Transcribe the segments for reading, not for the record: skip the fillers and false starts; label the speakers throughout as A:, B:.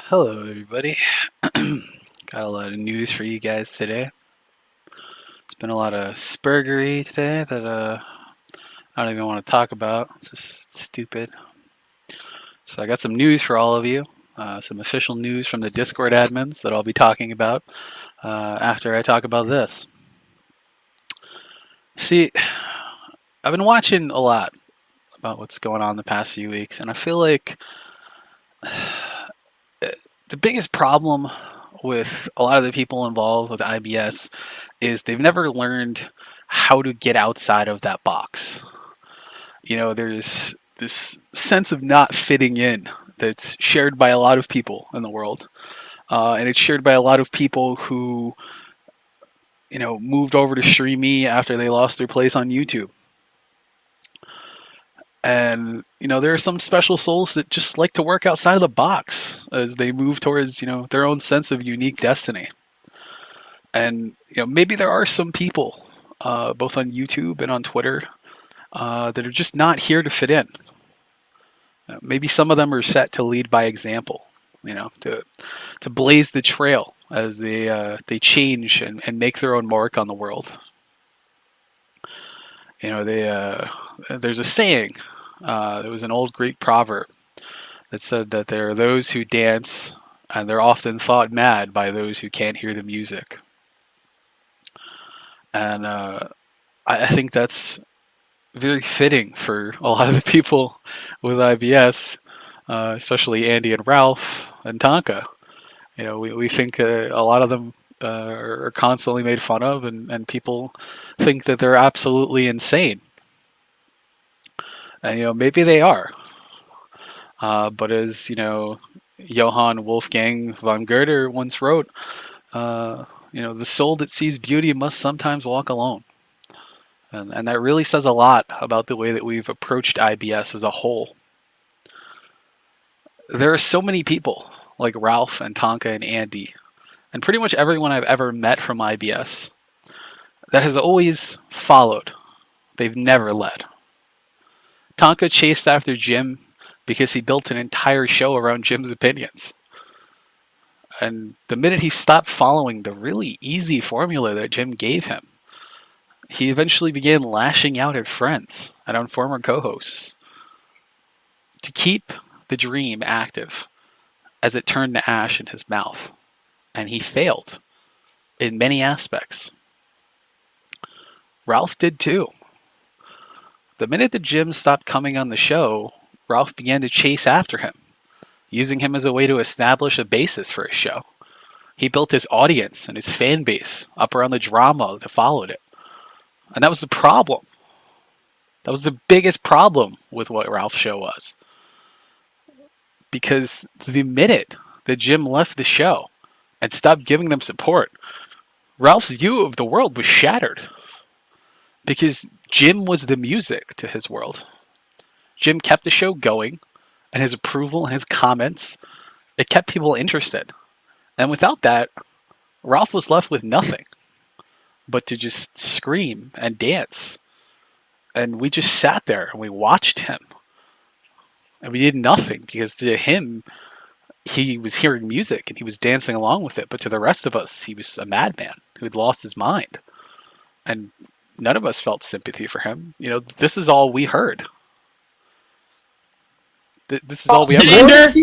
A: Hello, everybody. Got a lot of news for you guys today. It's been a lot of spurgery today that I don't even want to talk about. It's just stupid. So I got some news for all of you. Some official news from the Discord admins that I'll be talking about after I talk about this. See, I've been watching a lot about what's going on the past few weeks, and I feel like the biggest problem with a lot of the people involved with IBS is they've never learned how to get outside of that box. There's this sense of not fitting in that's shared by a lot of people in the world. And it's shared by a lot of people who, moved over to StreamMe after they lost their place on YouTube. And, there are some special souls that just like to work outside of the box as they move towards, their own sense of unique destiny. And, maybe there are some people, both on YouTube and on Twitter, that are just not here to fit in. Maybe some of them are set to lead by example, to blaze the trail as they change and make their own mark on the world. There's a saying, there was an old Greek proverb that said that there are those who dance, and they're often thought mad by those who can't hear the music. And I think that's very fitting for a lot of the people with IBS, especially Andy and Ralph and Tonka. We think a lot of them are constantly made fun of, and people think that they're absolutely insane. And maybe they are. But as Johann Wolfgang von Goethe once wrote, the soul that sees beauty must sometimes walk alone. And that really says a lot about the way that we've approached IBS as a whole. There are so many people like Ralph and Tonka and Andy, and pretty much everyone I've ever met from IBS, that has always followed. They've never led. Tonka chased after Jim because he built an entire show around Jim's opinions. And the minute he stopped following the really easy formula that Jim gave him, he eventually began lashing out at friends and on former co-hosts to keep the dream active as it turned to ash in his mouth. And he failed in many aspects. Ralph did too. The minute that Jim stopped coming on the show, Ralph began to chase after him, using him as a way to establish a basis for his show. He built his audience and his fan base up around the drama that followed it. And that was the problem. That was the biggest problem with what Ralph's show was. Because the minute that Jim left the show and stopped giving them support, Ralph's view of the world was shattered. Because Jim was the music to his world. Jim kept the show going, and his approval and his comments, it kept people interested. And without that, Ralph was left with nothing but to just scream and dance. And we just sat there and we watched him. And we did nothing because to him, he was hearing music and he was dancing along with it. But to the rest of us, he was a madman who had lost his mind. And none of us felt sympathy for him. This is all we heard. This is all we ever heard.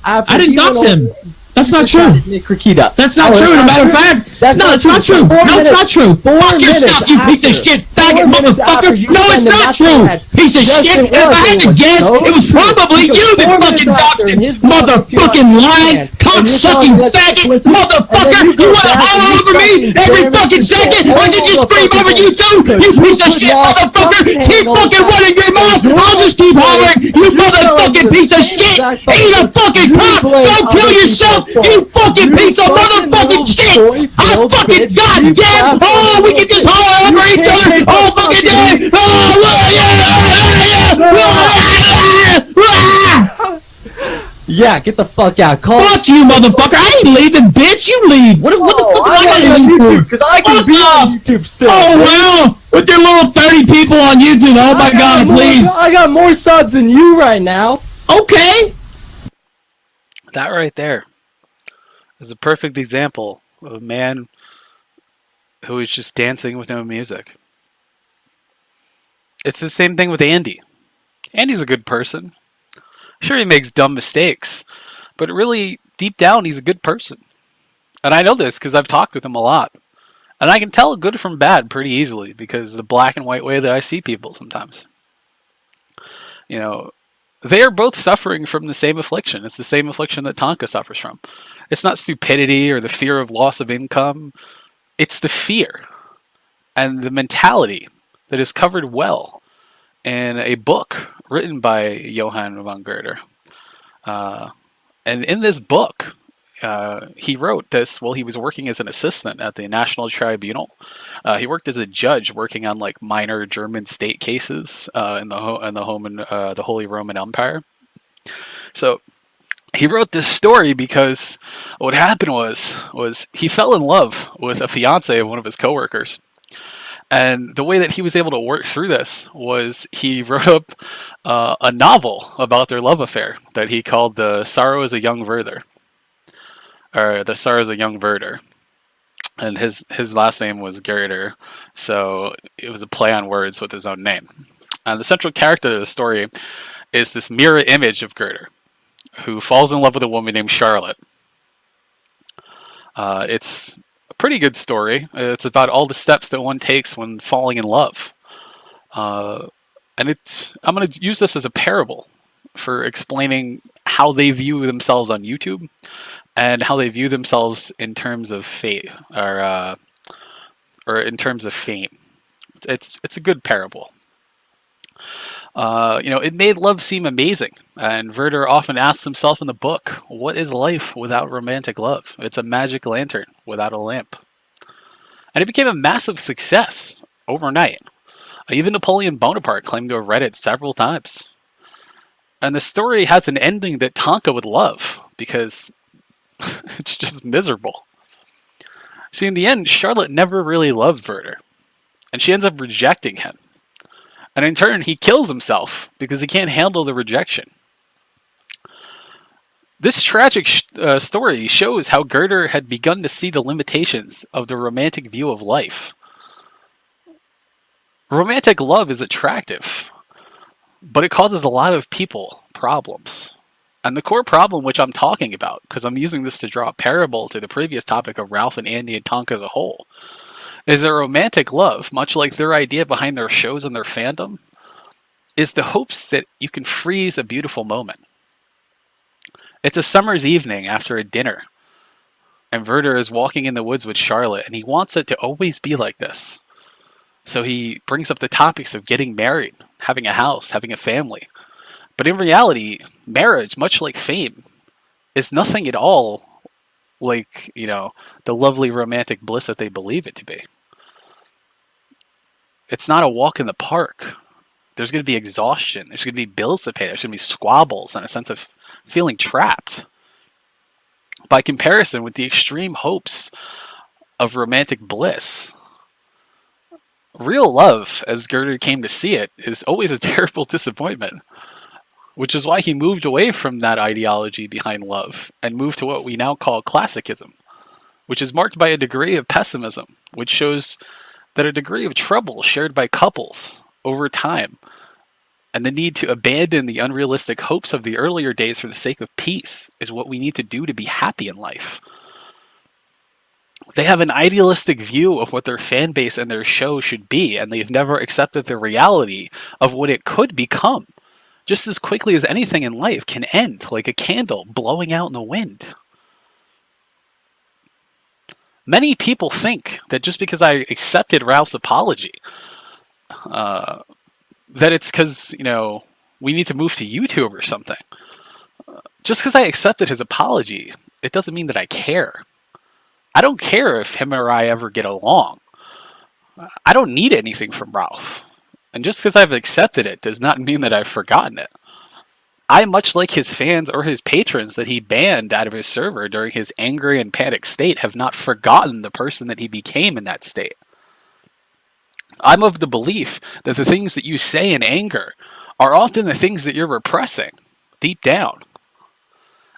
B: I didn't dox him. That's not true. That's not true. As a matter of fact, no, it's not true. No, it's not true. Fuck yourself, you piece of shit, faggot motherfucker. No, it's not true. Piece of shit. If I had to guess, it was probably you that fucking doxed him. Motherfucking lying, cock-sucking faggot motherfucker. You want to holler over me every fucking second? I can just scream over you too, you piece of shit motherfucker. Keep fucking running your mouth. I'll just keep hollering. You motherfucking piece of shit. Eat a fucking cock. Go kill yourself. You fucking piece of motherfucking shit! I fucking goddamn! Oh, we can just holler over each other all fucking day! Oh,
C: yeah, get the fuck out.
B: Fuck you, motherfucker! I ain't leaving, bitch! You leave! What the fuck am I gonna leave for?
C: Because I can be on YouTube still.
B: Oh, wow! With your little 30 people on YouTube, oh my god, please!
C: I got more subs than you right now.
B: Okay!
A: That right there is a perfect example of a man who is just dancing with no music. It's the same thing with Andy. Andy's a good person. Sure, he makes dumb mistakes, but really, deep down, he's a good person. And I know this because I've talked with him a lot. And I can tell good from bad pretty easily because of the black and white way that I see people sometimes. You know, they are both suffering from the same affliction. It's the same affliction that Tonka suffers from. It's not stupidity or the fear of loss of income. It's the fear and the mentality that is covered well in a book written by Johann von Goethe. Uh, and in this book, he wrote this while he was working as an assistant at the National Tribunal. He worked as a judge, working on like minor German state cases the Holy Roman Empire. So he wrote this story because what happened was he fell in love with a fiance of one of his coworkers. And the way that he was able to work through this was he wrote up a novel about their love affair that he called "The Sorrow as a Young Werther," or "The Sorrow as a Young Werther." And his last name was Goethe, so it was a play on words with his own name. And the central character of the story is this mirror image of Goethe, who falls in love with a woman named Charlotte. It's a pretty good story. It's about all the steps that one takes when falling in love. And I'm going to use this as a parable for explaining how they view themselves on YouTube and how they view themselves in terms of fate or in terms of fame. It's a good parable. It made love seem amazing, and Werther often asks himself in the book, "What is life without romantic love? It's a magic lantern without a lamp." And it became a massive success overnight. Even Napoleon Bonaparte claimed to have read it several times. And the story has an ending that Tonka would love because it's just miserable. See, in the end, Charlotte never really loved Werther, and she ends up rejecting him. And in turn, he kills himself because he can't handle the rejection. This tragic story shows how Goethe had begun to see the limitations of the romantic view of life. Romantic love is attractive, but it causes a lot of people problems. And the core problem which I'm talking about, because I'm using this to draw a parable to the previous topic of Ralph and Andy and Tonka as a whole, is that romantic love, much like their idea behind their shows and their fandom, is the hopes that you can freeze a beautiful moment. It's a summer's evening after a dinner, and Werther is walking in the woods with Charlotte, and he wants it to always be like this. So he brings up the topics of getting married, having a house, having a family. But in reality, marriage, much like fame, is nothing at all like, the lovely romantic bliss that they believe it to be. It's not a walk in the park. There's going to be exhaustion. There's going to be bills to pay. There's going to be squabbles and a sense of feeling trapped. By comparison with the extreme hopes of romantic bliss, real love, as Goethe came to see it, is always a terrible disappointment. Which is why he moved away from that ideology behind love and moved to what we now call classicism, which is marked by a degree of pessimism, which shows that a degree of trouble shared by couples over time and the need to abandon the unrealistic hopes of the earlier days for the sake of peace is what we need to do to be happy in life. They have an idealistic view of what their fan base and their show should be, and they've never accepted the reality of what it could become. Just as quickly as anything in life can end, like a candle blowing out in the wind. Many people think that just because I accepted Ralph's apology, that it's because, we need to move to YouTube or something. Just because I accepted his apology, it doesn't mean that I care. I don't care if him or I ever get along. I don't need anything from Ralph. And just because I've accepted it does not mean that I've forgotten it. I, much like his fans or his patrons that he banned out of his server during his angry and panicked state, have not forgotten the person that he became in that state. I'm of the belief that the things that you say in anger are often the things that you're repressing deep down.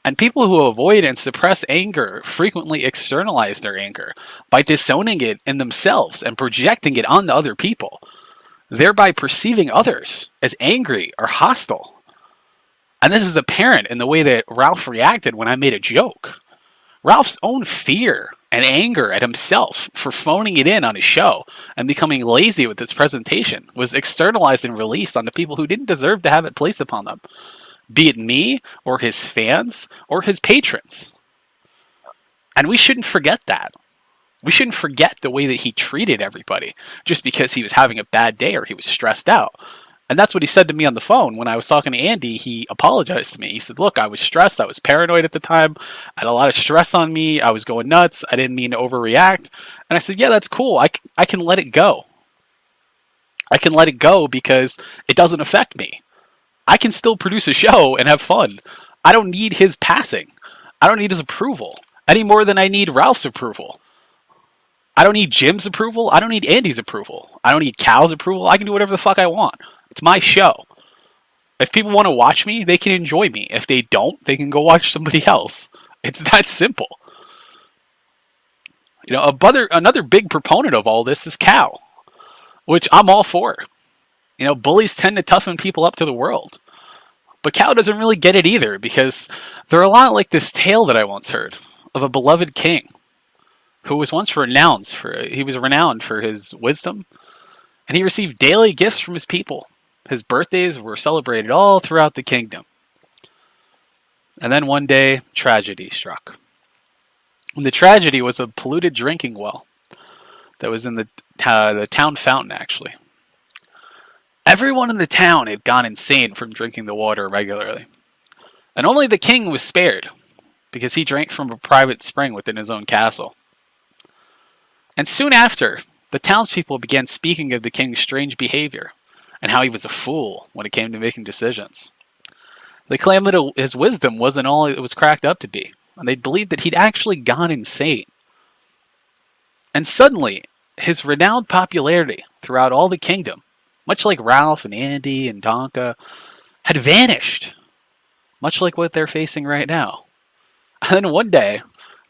A: And people who avoid and suppress anger frequently externalize their anger by disowning it in themselves and projecting it onto other people, thereby perceiving others as angry or hostile. And this is apparent in the way that Ralph reacted when I made a joke. Ralph's own fear and anger at himself for phoning it in on his show and becoming lazy with its presentation was externalized and released on the people who didn't deserve to have it placed upon them, be it me or his fans or his patrons. And we shouldn't forget that. We shouldn't forget the way that he treated everybody just because he was having a bad day or he was stressed out. And that's what he said to me on the phone when I was talking to Andy. He apologized to me. He said, "Look, I was stressed. I was paranoid at the time. I had a lot of stress on me. I was going nuts. I didn't mean to overreact." And I said, "Yeah, that's cool. I can let it go. I can let it go because it doesn't affect me. I can still produce a show and have fun. I don't need his passing. I don't need his approval any more than I need Ralph's approval. I don't need Jim's approval. I don't need Andy's approval. I don't need Cal's approval. I can do whatever the fuck I want. It's my show. If people want to watch me, they can enjoy me. If they don't, they can go watch somebody else. It's that simple." You know, another big proponent of all this is Cal, which I'm all for. You know, bullies tend to toughen people up to the world. But Cal doesn't really get it either because they're a lot like this tale that I once heard of a beloved king who was once renowned for his wisdom, and he received daily gifts from his people. His birthdays were celebrated all throughout the kingdom. And then one day, tragedy struck. And the tragedy was a polluted drinking well that was in the town fountain, actually. Everyone in the town had gone insane from drinking the water regularly. And only the king was spared, because he drank from a private spring within his own castle. And soon after, the townspeople began speaking of the king's strange behavior, and how he was a fool when it came to making decisions. They claimed that his wisdom wasn't all it was cracked up to be, and they believed that he'd actually gone insane. And suddenly, his renowned popularity throughout all the kingdom, much like Ralph and Andy and Donka, had vanished, much like what they're facing right now. And then one day,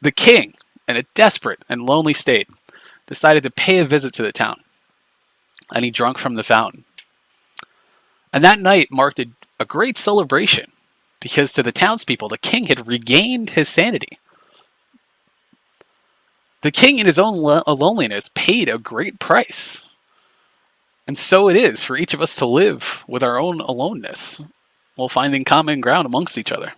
A: the king, in a desperate and lonely state, decided to pay a visit to the town, and he drank from the fountain. And that night marked a great celebration, because to the townspeople, the king had regained his sanity. The king, in his own loneliness, paid a great price. And so it is for each of us to live with our own aloneness, while finding common ground amongst each other.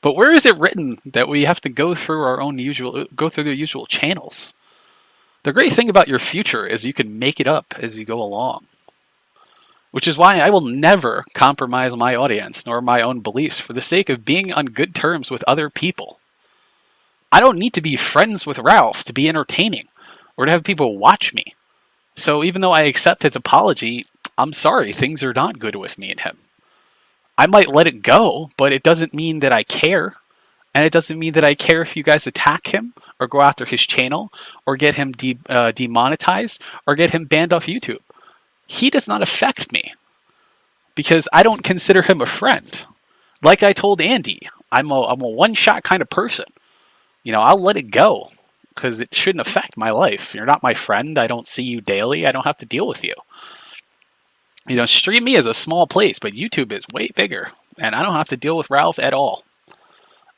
A: But where is it written that we have to go through the usual channels? The great thing about your future is you can make it up as you go along. Which is why I will never compromise my audience nor my own beliefs for the sake of being on good terms with other people. I don't need to be friends with Ralph to be entertaining or to have people watch me. So even though I accept his apology, I'm sorry, things are not good with me and him. I might let it go, but it doesn't mean that I care. And it doesn't mean that I care if you guys attack him or go after his channel or get him demonetized or get him banned off YouTube. He does not affect me because I don't consider him a friend. Like I told Andy, I'm a one-shot kind of person. You know, I'll let it go because it shouldn't affect my life. You're not my friend. I don't see you daily. I don't have to deal with you. You know, StreamMe is a small place, but YouTube is way bigger, and I don't have to deal with Ralph at all.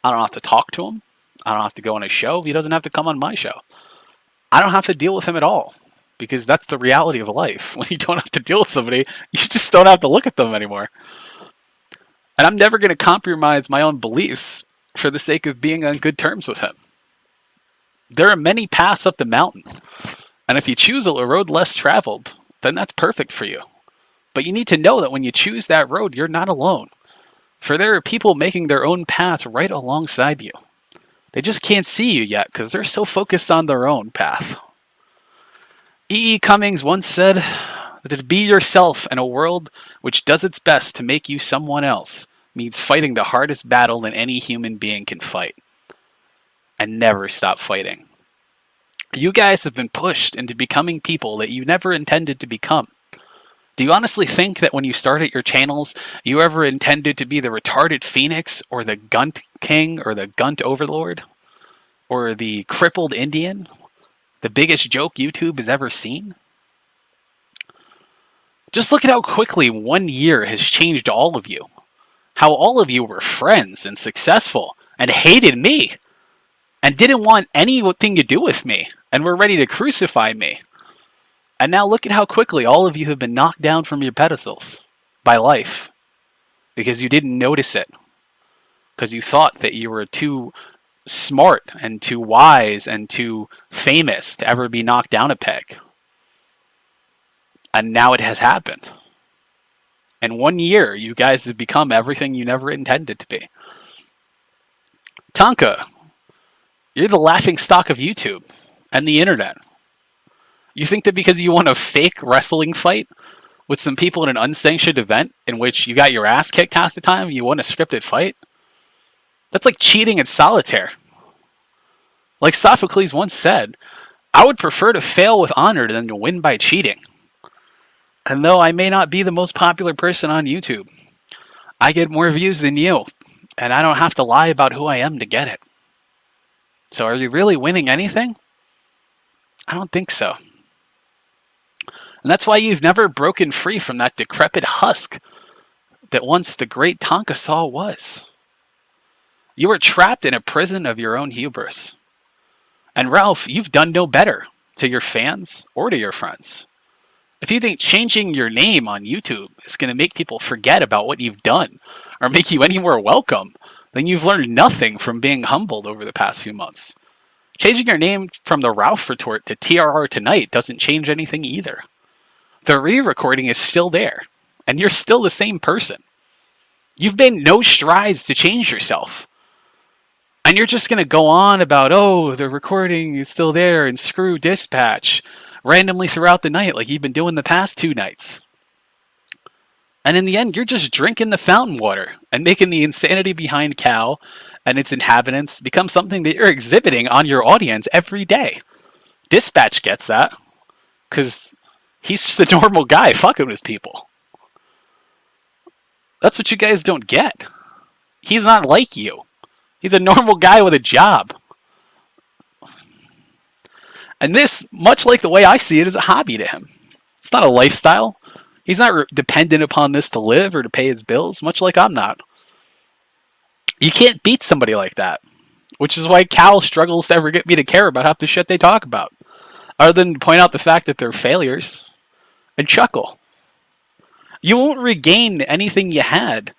A: I don't have to talk to him. I don't have to go on his show. He doesn't have to come on my show. I don't have to deal with him at all, because that's the reality of life. When you don't have to deal with somebody, you just don't have to look at them anymore. And I'm never going to compromise my own beliefs for the sake of being on good terms with him. There are many paths up the mountain, and if you choose a road less traveled, then that's perfect for you. But you need to know that when you choose that road, you're not alone. For there are people making their own paths right alongside you. They just can't see you yet because they're so focused on their own path. E. E. Cummings once said that to be yourself in a world which does its best to make you someone else means fighting the hardest battle that any human being can fight. And never stop fighting. You guys have been pushed into becoming people that you never intended to become. Do you honestly think that when you started your channels, you ever intended to be the retarded phoenix or the gunt king or the gunt overlord or the crippled Indian? The biggest joke YouTube has ever seen? Just look at how quickly 1 year has changed all of you. How all of you were friends and successful and hated me and didn't want anything to do with me and were ready to crucify me. And now look at how quickly all of you have been knocked down from your pedestals by life because you didn't notice it. Because you thought that you were too smart and too wise and too famous to ever be knocked down a peg. And now it has happened. In 1 year, you guys have become everything you never intended to be. Tonka, you're the laughing stock of YouTube and the internet. You think that because you won a fake wrestling fight with some people in an unsanctioned event in which you got your ass kicked half the time, you won a scripted fight? That's like cheating at solitaire. Like Sophocles once said, I would prefer to fail with honor than to win by cheating. And though I may not be the most popular person on YouTube, I get more views than you, and I don't have to lie about who I am to get it. So are you really winning anything? I don't think so. And that's why you've never broken free from that decrepit husk that once the great Tonka Saw was. You were trapped in a prison of your own hubris. And Ralph, you've done no better to your fans or to your friends. If you think changing your name on YouTube is going to make people forget about what you've done or make you any more welcome, then you've learned nothing from being humbled over the past few months. Changing your name from the Ralph Retort to TRR Tonight doesn't change anything either. The re-recording is still there, and you're still the same person. You've made no strides to change yourself. And you're just going to go on about, oh, the recording is still there and screw Dispatch randomly throughout the night like you've been doing the past 2 nights. And in the end, you're just drinking the fountain water and making the insanity behind Cal and its inhabitants become something that you're exhibiting on your audience every day. Dispatch gets that because he's just a normal guy fucking with people. That's what you guys don't get. He's not like you. He's a normal guy with a job. And this, much like the way I see it, is a hobby to him. It's not a lifestyle. He's not dependent upon this to live or to pay his bills, much like I'm not. You can't beat somebody like that, which is why Cal struggles to ever get me to care about half the shit they talk about, other than to point out the fact that they're failures and chuckle. You won't regain anything you had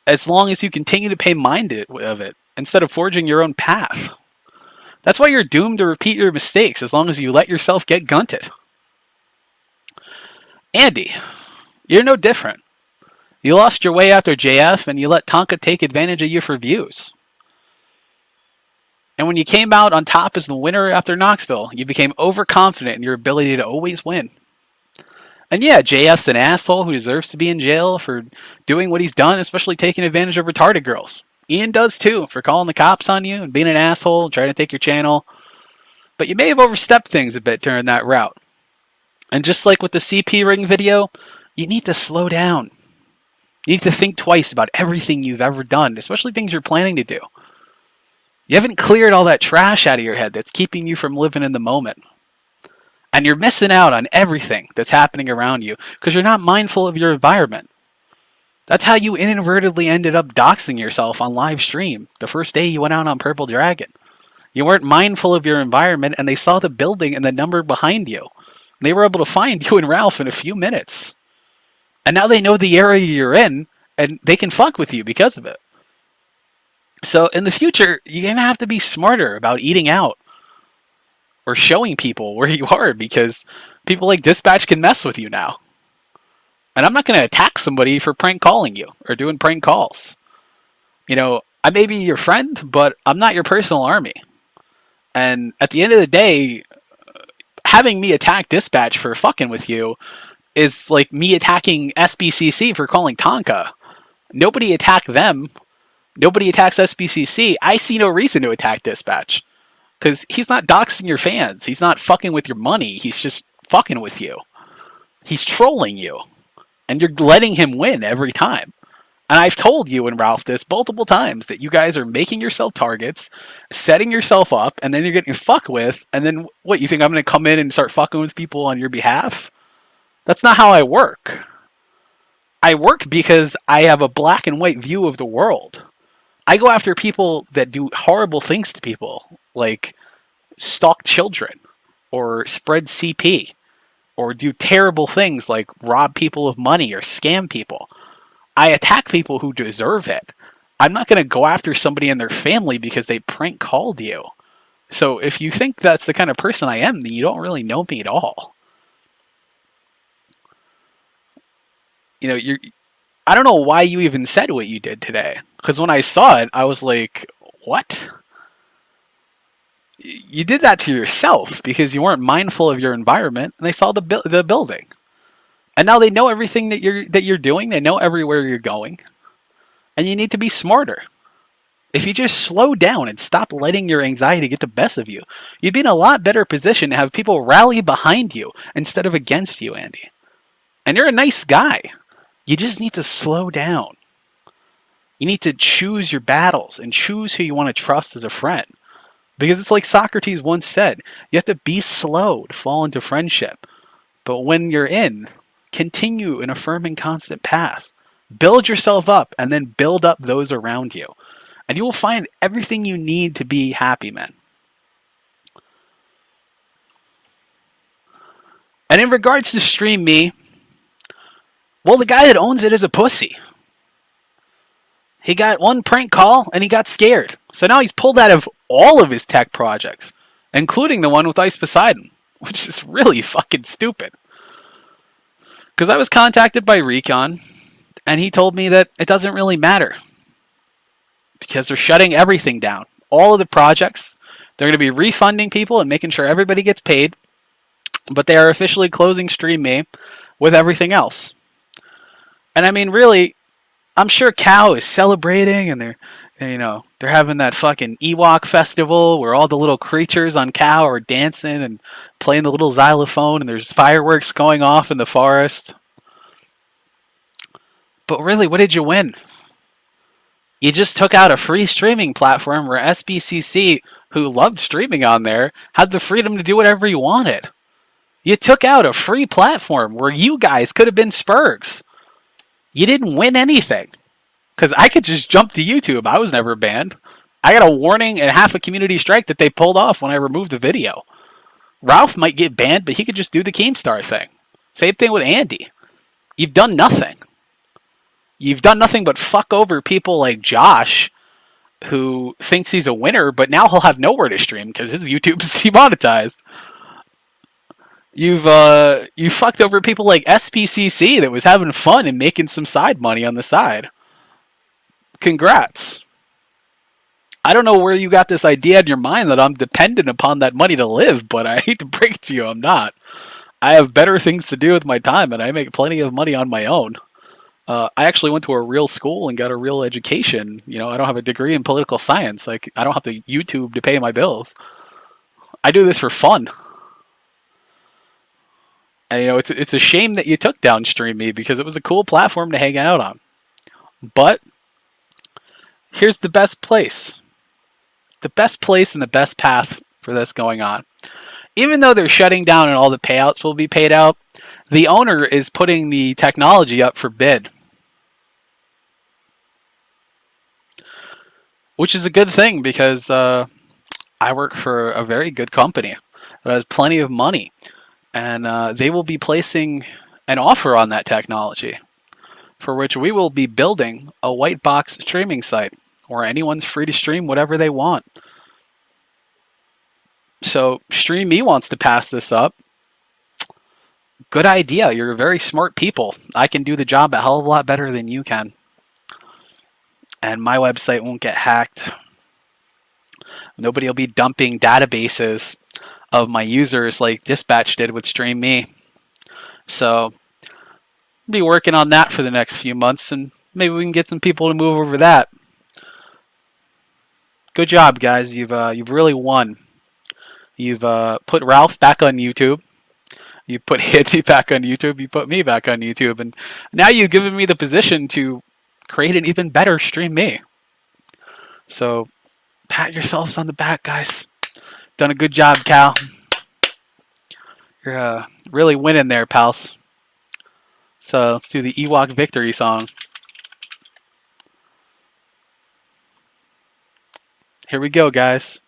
A: as long as you continue to pay mind of it instead of forging your own path. That's why you're doomed to repeat your mistakes as long as you let yourself get gunted. Andy, you're no different. You lost your way after JF and you let Tonka take advantage of you for views. And when you came out on top as the winner after Knoxville, you became overconfident in your ability to always win. And yeah, JF's an asshole who deserves to be in jail for doing what he's done, especially taking advantage of retarded girls. Ian does too, for calling the cops on you and being an asshole, trying to take your channel. But you may have overstepped things a bit during that route. And just like with the CP ring video, you need to slow down. You need to think twice about everything you've ever done, especially things you're planning to do. You haven't cleared all that trash out of your head that's keeping you from living in the moment. And you're missing out on everything that's happening around you because you're not mindful of your environment. That's how you inadvertently ended up doxing yourself on live stream the first day you went out on Purple Dragon. You weren't mindful of your environment and they saw the building and the number behind you. They were able to find you and Ralph in a few minutes. And now they know the area you're in and they can fuck with you because of it. So in the future, you're going to have to be smarter about eating out or showing people where you are because people like Dispatch can mess with you now. And I'm not going to attack somebody for prank calling you or doing prank calls. You know, I may be your friend, but I'm not your personal army. And at the end of the day, having me attack Dispatch for fucking with you is like me attacking SBCC for calling Tonka. Nobody attacked them. Nobody attacks SBCC. I see no reason to attack Dispatch. Because he's not doxing your fans. He's not fucking with your money. He's just fucking with you. He's trolling you. and you're letting him win every time. And I've told you and Ralph this multiple times that you guys are making yourself targets, setting yourself up, and then you're getting fucked with. And then what, you think I'm going to come in and start fucking with people on your behalf? That's not how I work. I work because I have a black and white view of the world. I go after people that do horrible things to people, like stalk children, or spread CP, or do terrible things like rob people of money or scam people. I attack people who deserve it. I'm not going to go after somebody and their family because they prank called you. So if you think that's the kind of person I am, then you don't really know me at all. You know, I don't know why you even said what you did today. Because when I saw it, I was like, what? You did that to yourself because you weren't mindful of your environment, and they saw the building. And now they know everything that you're doing. They know everywhere you're going. And you need to be smarter. If you just slow down and stop letting your anxiety get the best of you, you'd be in a lot better position to have people rally behind you instead of against you, Andy. And you're a nice guy. You just need to slow down. You need to choose your battles and choose who you want to trust as a friend. Because it's like Socrates once said, you have to be slow to fall into friendship. But when you're in, continue in a firm and constant path. Build yourself up and then build up those around you. And you will find everything you need to be happy, man. And in regards to StreamMe, well, the guy that owns it is a pussy. He got one prank call and he got scared. So now he's pulled out of all of his tech projects, including the one with Ice Poseidon, which is really fucking stupid. Because I was contacted by Recon, and he told me that it doesn't really matter. Because they're shutting everything down. All of the projects, they're going to be refunding people and making sure everybody gets paid. But they are officially closing StreamMe with everything else. And I mean, really, I'm sure Cow is celebrating, and they're having that fucking Ewok festival where all the little creatures on Cow are dancing and playing the little xylophone, and there's fireworks going off in the forest. But really, what did you win? You just took out a free streaming platform where SBCC, who loved streaming on there, had the freedom to do whatever you wanted. You took out a free platform where you guys could have been Spurgs. You didn't win anything. Because I could just jump to YouTube. I was never banned. I got a warning and half a community strike that they pulled off when I removed the video. Ralph might get banned, but he could just do the Keemstar thing. Same thing with Andy. You've done nothing. You've done nothing but fuck over people like Josh, who thinks he's a winner, but now he'll have nowhere to stream because his YouTube is demonetized. You fucked over people like SPCC that was having fun and making some side money on the side. Congrats. I don't know where you got this idea in your mind that I'm dependent upon that money to live, but I hate to break it to you, I'm not. I have better things to do with my time, and I make plenty of money on my own. I actually went to a real school and got a real education. I don't have a degree in political science. I don't have to YouTube to pay my bills. I do this for fun. And it's a shame that you took down StreamMe because it was a cool platform to hang out on. But here's the best place. The best place and the best path for this going on. Even though they're shutting down and all the payouts will be paid out, the owner is putting the technology up for bid. Which is a good thing because I work for a very good company that has plenty of money. And they will be placing an offer on that technology, for which we will be building a white box streaming site where anyone's free to stream whatever they want. So StreamMe wants to pass this up. Good idea. You're very smart people. I can do the job a hell of a lot better than you can. And my website won't get hacked. Nobody will be dumping databases of my users like Dispatch did with StreamMe. So I'll be working on that for the next few months, and maybe we can get some people to move over that. Good job, guys. You've really won. You've put Ralph back on YouTube, You put Andy back on YouTube. You put me back on YouTube, and now you've given me the position to create an even better StreamMe. So pat yourselves on the back, guys. Done a good job, Cal. You're really winning there, pals. So let's do the Ewok victory song. Here we go, guys.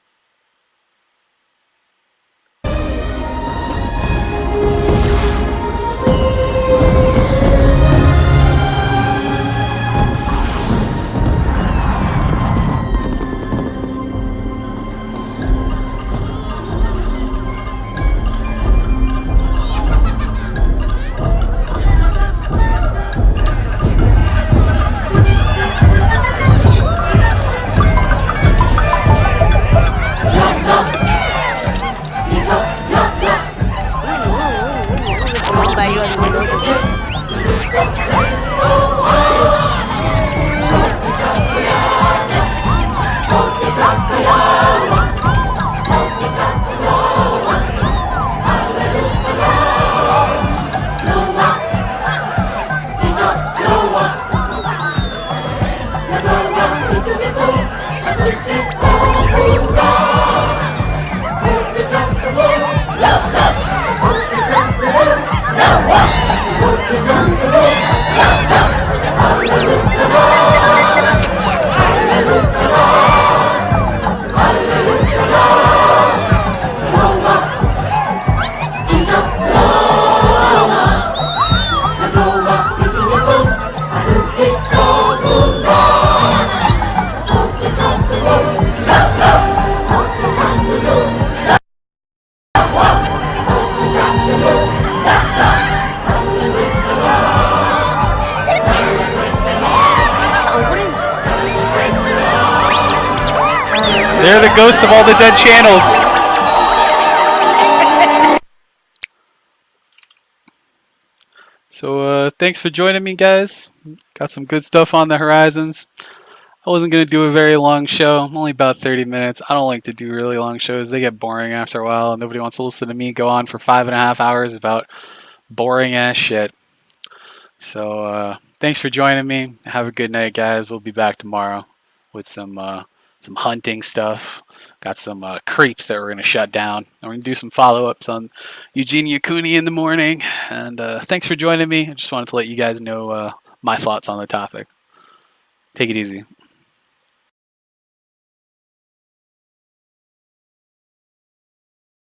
A: They're the ghosts of all the dead channels. So thanks for joining me, guys. Got some good stuff on the horizons. I wasn't going to do a very long show, only about 30 minutes. I don't like to do really long shows. They get boring after a while. Nobody wants to listen to me go on for 5.5 hours about boring ass shit. So thanks for joining me. Have a good night, guys. We'll be back tomorrow with some hunting stuff. Got some creeps that we're going to shut down. And we're going to do some follow-ups on Eugene Yakuni in the morning. And thanks for joining me. I just wanted to let you guys know my thoughts on the topic. Take it easy.